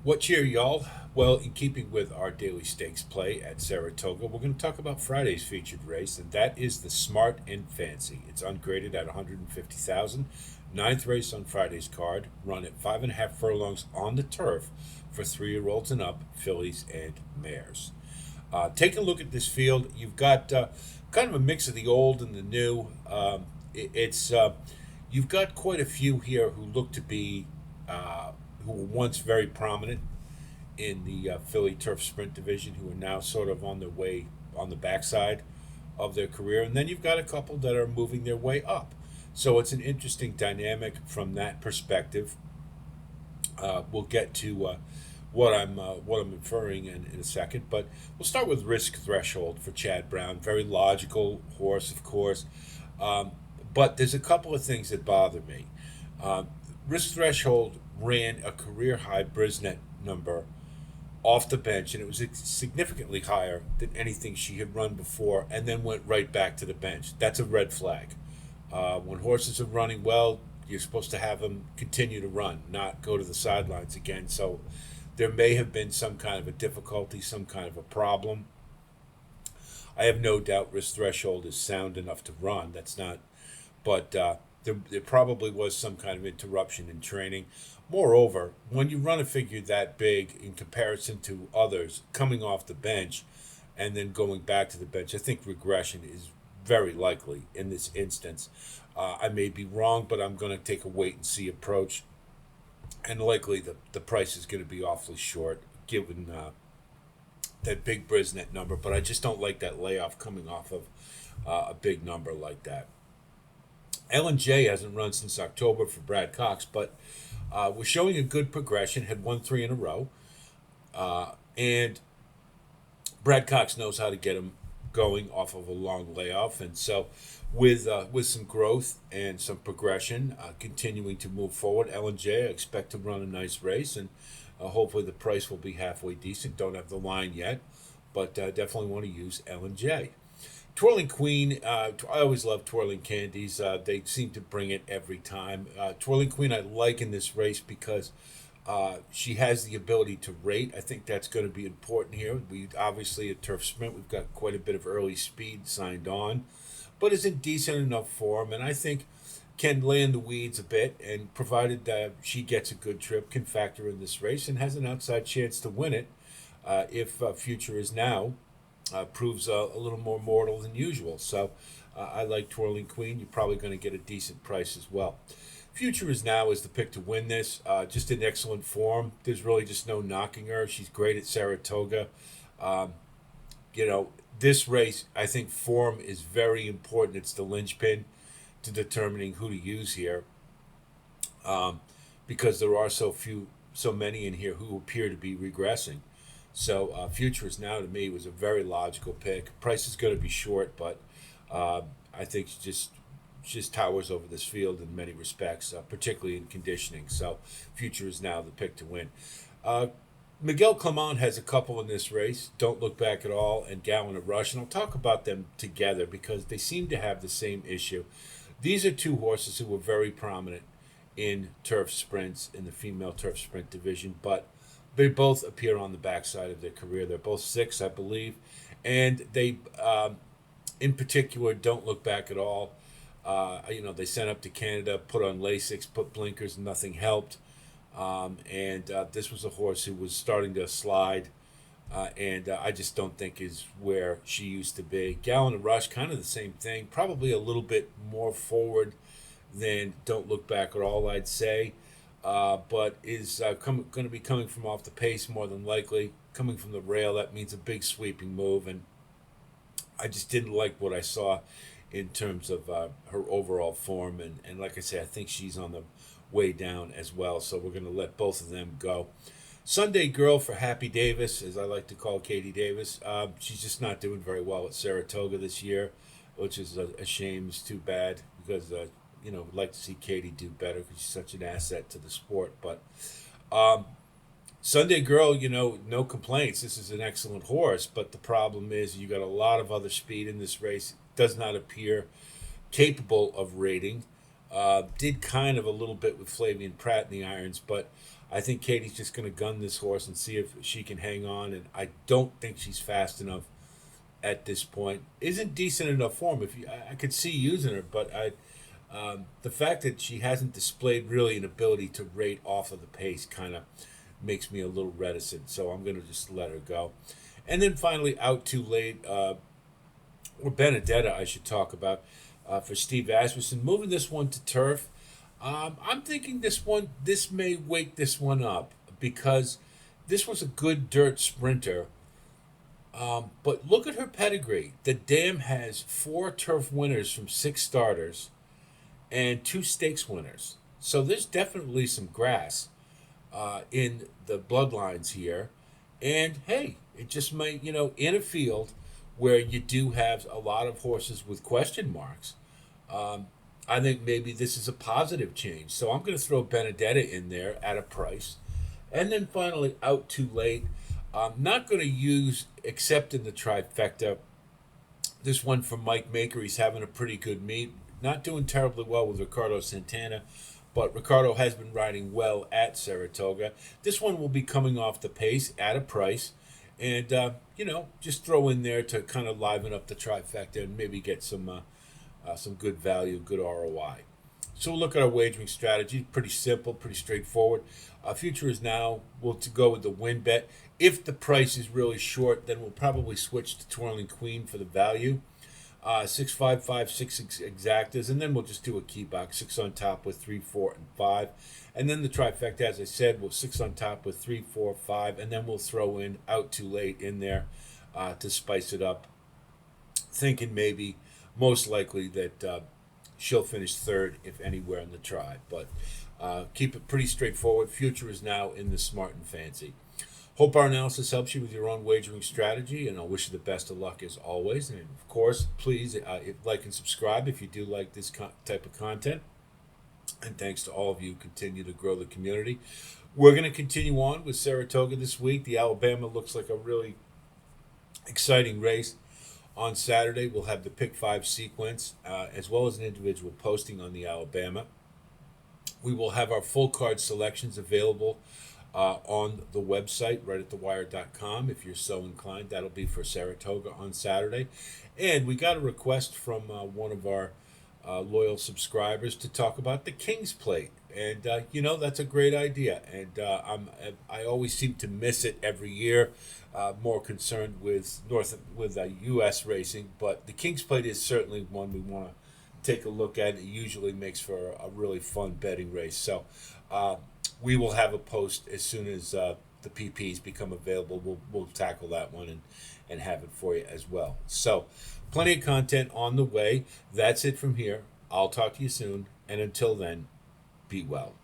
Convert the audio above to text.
What cheer, y'all? Well, in keeping with our daily stakes play at Saratoga, we're going to talk about Friday's featured race, and that is the Smart and Fancy. It's ungraded at 150,000. Ninth race on Friday's card, run at 5.5 furlongs on the turf for 3-year-olds and up, fillies and mares. Taking a look at this field, you've got kind of a mix of the old and the new. It's You've got quite a few here who look to be who were once very prominent in the Philly Turf Sprint division, who are now sort of on their way on the backside of their career, and then you've got a couple that are moving their way up. So it's an interesting dynamic from that perspective. We'll get to what I'm inferring in a second, but we'll start with Risk Threshold for Chad Brown. Very logical horse, of course, um, but there's a couple of things that bother me. Um, Risk Threshold ran a career high Brisnet number off the bench, and it was significantly higher than anything she had run before, and then went right back to the bench. That's a red flag. When horses are running well, you're supposed to have them continue to run, not go to the sidelines again. So there may have been some kind of a difficulty, some kind of a problem. I have no doubt Risk Threshold is sound enough to run. That's not, but there probably was some kind of interruption in training. Moreover, when you run a figure that big in comparison to others coming off the bench and then going back to the bench, I think regression is very likely in this instance. I may be wrong, but I'm going to take a wait and see approach, and likely the price is going to be awfully short given that big Brisnet number. But I just don't like that layoff coming off of a big number like that. L&J hasn't run since October for Brad Cox, but was showing a good progression, had won three in a row. And Brad Cox knows how to get him going off of a long layoff. And so, with some growth and some progression, continuing to move forward, L&J, I expect to run a nice race. And hopefully the price will be halfway decent. Don't have the line yet, but definitely want to use L&J. Twirling Queen, I always love Twirling Candies. They seem to bring it every time. Twirling Queen, I like in this race because she has the ability to rate. I think that's going to be important here. We obviously at Turf Sprint, we've got quite a bit of early speed signed on, but is in decent enough form, and I think can lay in the weeds a bit. And provided that she gets a good trip, can factor in this race and has an outside chance to win it if Future is Now proves a little more mortal than usual. So I like Twirling Queen. You're probably going to get a decent price as well. Future is Now is the pick to win this. Just in excellent form. There's really just no knocking her. She's great at Saratoga. Um, you know, this race, I think form is very important. It's the linchpin to determining who to use here, um, because there are so many in here who appear to be regressing. So Future is Now to me was a very logical pick. Price is going to be short, but I think she just towers over this field in many respects, particularly in conditioning. So Future is Now the pick to win. Uh, Miguel Clement has a couple in this race. Don't Look Back at All and Gallon of Rush, and I'll talk about them together because they seem to have the same issue. These are two horses who were very prominent in turf sprints in the female turf sprint division, but they both appear on the backside of their career. They're both six, I believe, and they, in particular, Don't Look Back at All. They sent up to Canada, put on Lasix, put blinkers, and nothing helped. And this was a horse who was starting to slide, and I just don't think is where she used to be. Gallon of Rush, kind of the same thing, probably a little bit more forward than Don't Look Back at All, I'd say, but is going to be coming from off the pace more than likely. Coming from the rail, that means a big sweeping move, and I just didn't like what I saw in terms of her overall form. And like I say, I think she's on the way down as well. So we're going to let both of them go. Sunday Girl for Happy Davis, as I like to call Katie Davis. She's just not doing very well at Saratoga this year, which is a shame. It's too bad because, we'd like to see Katie do better because she's such an asset to the sport. But um, Sunday Girl, no complaints. This is an excellent horse, but the problem is you got a lot of other speed in this race. It does not appear capable of rating. Did kind of a little bit with Flavian Pratt in the irons, but I think Katie's just going to gun this horse and see if she can hang on. And I don't think she's fast enough at this point. Isn't decent enough form. If you, I could see using her, but the fact that she hasn't displayed really an ability to rate off of the pace kind of makes me a little reticent. So I'm going to just let her go. And then finally, Out Too Late, or Benedetta, I should talk about, for Steve Asmussen. Moving this one to turf. I'm thinking this may wake this one up because this was a good dirt sprinter. But look at her pedigree. The dam has 4 turf winners from 6 starters and 2 stakes winners. So there's definitely some grass in the bloodlines here. And hey, it just might, in a field where you do have a lot of horses with question marks, I think maybe this is a positive change. So I'm going to throw Benedetta in there at a price. And then finally, Out Too Late. I'm not going to use, except in the trifecta, this one from Mike Maker. He's having a pretty good meet. Not doing terribly well with Ricardo Santana, but Ricardo has been riding well at Saratoga. This one will be coming off the pace at a price. And, just throw in there to kind of liven up the trifecta and maybe get some good value, good ROI. So we'll look at our wagering strategy. Pretty simple, pretty straightforward. Future is now, we'll to go with the win bet. If the price is really short, then we'll probably switch to Twirling Queen for the value. 6, 5, 5, 6 exactas, and then we'll just do a key box. 6 on top with 3, 4, and 5. And then the trifecta, as I said, we'll 6 on top with 3, 4, 5, and then we'll throw in Out Too Late in there to spice it up. Thinking maybe, most likely, that she'll finish third, if anywhere, in the tri. But keep it pretty straightforward. Future is now in the Smart and Fancy. Hope our analysis helps you with your own wagering strategy, and I wish you the best of luck as always. And of course, please like and subscribe if you do like this type of content. And thanks to all of you who continue to grow the community. We're going to continue on with Saratoga this week. The Alabama looks like a really exciting race. On Saturday, we'll have the Pick 5 sequence, as well as an individual posting on the Alabama. We will have our full card selections available on the website, right at thewire.com, if you're so inclined. That'll be for Saratoga on Saturday. And we got a request from one of our loyal subscribers to talk about the King's Plate. And, that's a great idea. And I always seem to miss it every year. More concerned with U.S. racing. But the King's Plate is certainly one we want to take a look at. It usually makes for a really fun betting race. So we will have a post as soon as the PPs become available. We'll tackle that one and have it for you as well. So plenty of content on the way. That's it from here. I'll talk to you soon. And until then, be well.